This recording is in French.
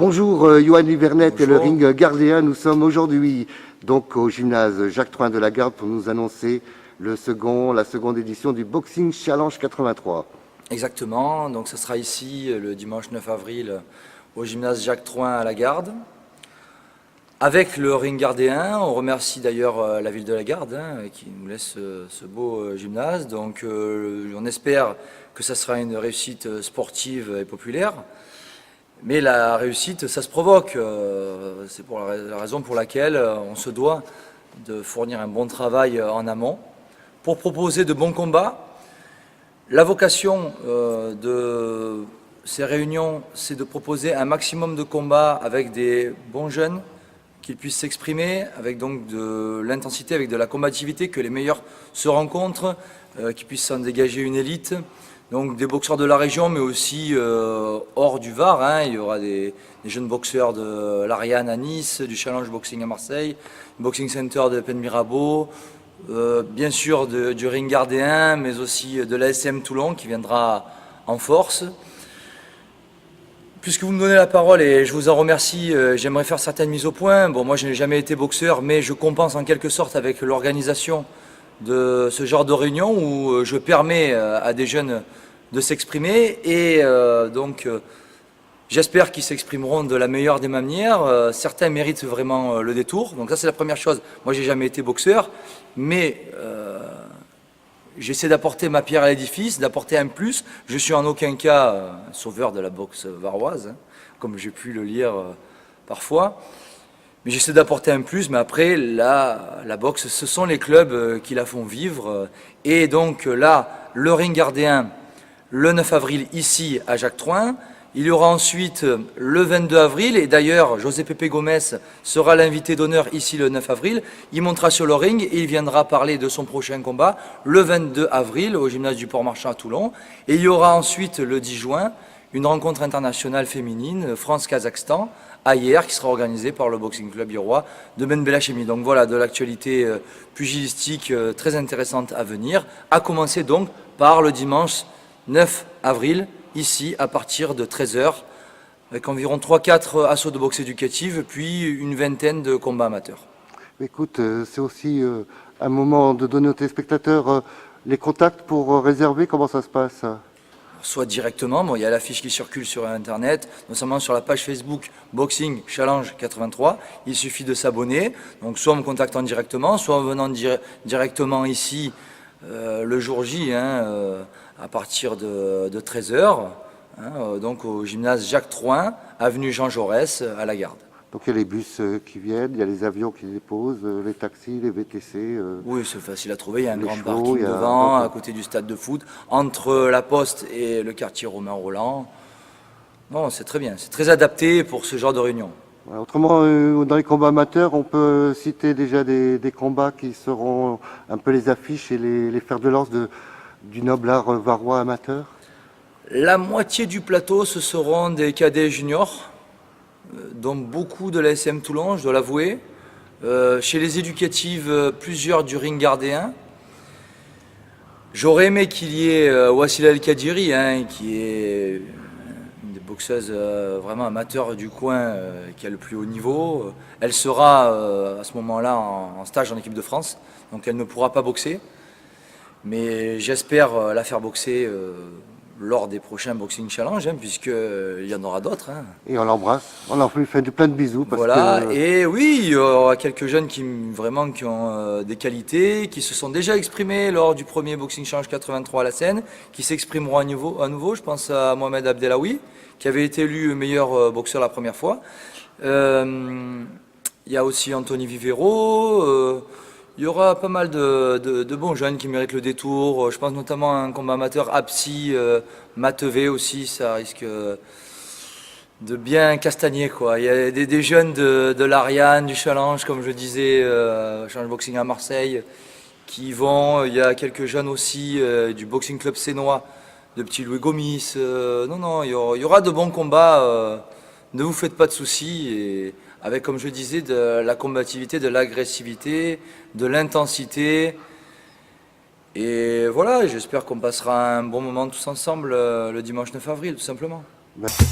Bonjour Johan Livernet et le Bonjour. ring gardien. Nous sommes aujourd'hui donc au gymnase Jacques Troin de la Garde pour nous annoncer la seconde édition du Boxing Challenge 83. Exactement, donc ce sera ici le dimanche 9 avril au gymnase Jacques Troin à la Garde. Avec le ring gardien, on remercie d'ailleurs la ville de la Garde qui nous laisse ce beau gymnase. Donc on espère que ça sera une réussite sportive et populaire. Mais la réussite, ça se provoque. C'est pour la raison pour laquelle on se doit de fournir un bon travail en amont pour proposer de bons combats. La vocation de ces réunions, c'est de proposer un maximum de combats avec des bons jeunes, qu'ils puissent s'exprimer avec donc de l'intensité, avec de la combativité, que les meilleurs se rencontrent, qu'ils puissent s'en dégager une élite. Donc des boxeurs de la région, mais aussi hors du Var. Il y aura des jeunes boxeurs de l'Ariane à Nice, du Challenge Boxing à Marseille, du Boxing Center de Pen Mirabeau, bien sûr du ring gardien, mais aussi de l'ASM Toulon qui viendra en force. Puisque vous me donnez la parole et je vous en remercie, j'aimerais faire certaines mises au point. Bon, moi je n'ai jamais été boxeur, mais je compense en quelque sorte avec l'organisation de ce genre de réunion où je permets à des jeunes de s'exprimer et donc j'espère qu'ils s'exprimeront de la meilleure des manières. Certains méritent vraiment le détour, donc ça c'est la première chose. Moi j'ai jamais été boxeur, mais j'essaie d'apporter ma pierre à l'édifice, d'apporter un plus. Je suis en aucun cas sauveur de la boxe varoise, comme j'ai pu le lire parfois. Mais j'essaie d'apporter un plus, mais après, la boxe, ce sont les clubs qui la font vivre. Et donc là, le ring gardien, le 9 avril, ici, à Jacques Troin. Il y aura ensuite le 22 avril, et d'ailleurs, José Pepe Gomez sera l'invité d'honneur ici le 9 avril. Il montera sur le ring et il viendra parler de son prochain combat le 22 avril au gymnase du Port-Marchand à Toulon. Et il y aura ensuite le 10 juin une rencontre internationale féminine, France-Kazakhstan, à hier, qui sera organisée par le Boxing Club Irois de Ben Belachemi. Donc voilà, de l'actualité pugilistique très intéressante à venir, à commencer donc par le dimanche 9 avril, ici à partir de 13 h, avec environ 3-4 assauts de boxe éducative, puis une vingtaine de combats amateurs. Écoute, c'est aussi un moment de donner aux téléspectateurs les contacts pour réserver. Comment ça se passe? Soit directement, bon, il y a l'affiche qui circule sur Internet, notamment sur la page Facebook Boxing Challenge 83. Il suffit de s'abonner, donc soit en me contactant directement, soit en venant directement ici le jour J, à partir de 13 h, donc au gymnase Jacques Troin, avenue Jean Jaurès, à la Garde. Donc il y a les bus qui viennent, il y a les avions qui déposent, les taxis, les VTC. Oui, c'est facile à trouver. Il y a un grand chevaux, parking devant, à côté du stade de foot, entre la Poste et le quartier Romain-Roland. Non, c'est très bien. C'est très adapté pour ce genre de réunion. Voilà, autrement, dans les combats amateurs, on peut citer déjà des combats qui seront un peu les affiches et les fers de lance du noble art varois amateur. La moitié du plateau, ce seront des cadets juniors, dont beaucoup de l'ASM Toulon, je dois l'avouer. Chez les éducatives, plusieurs du ring gardien. J'aurais aimé qu'il y ait Wassila El Kadiri, qui est une des boxeuses vraiment amateurs du coin, qui a le plus haut niveau. Elle sera à ce moment-là en stage en équipe de France, donc elle ne pourra pas boxer. Mais j'espère la faire boxer lors des prochains Boxing Challenge, puisqu'il y en aura d'autres. Et on l'embrasse, on leur fait plein de bisous. Voilà, et oui, il y aura quelques jeunes qui ont des qualités, qui se sont déjà exprimés lors du premier Boxing Challenge 83 à la Seine, qui s'exprimeront à nouveau. Je pense à Mohamed Abdelawi, qui avait été élu meilleur boxeur la première fois. Il y a aussi Anthony Vivero. Il y aura pas mal de bons jeunes qui méritent le détour. Je pense notamment à un combat amateur Apsi, Matevé aussi, ça risque de bien castagner, quoi. Il y a des jeunes de l'Ariane, du Challenge, comme je disais, Challenge Boxing à Marseille, qui vont. Il y a quelques jeunes aussi du Boxing Club Sénois, de Petit Louis Gomis. Non, il y aura de bons combats. Ne vous faites pas de soucis. Et avec, comme je disais, de la combativité, de l'agressivité, de l'intensité. Et voilà, j'espère qu'on passera un bon moment tous ensemble le dimanche 9 avril, tout simplement. Merci.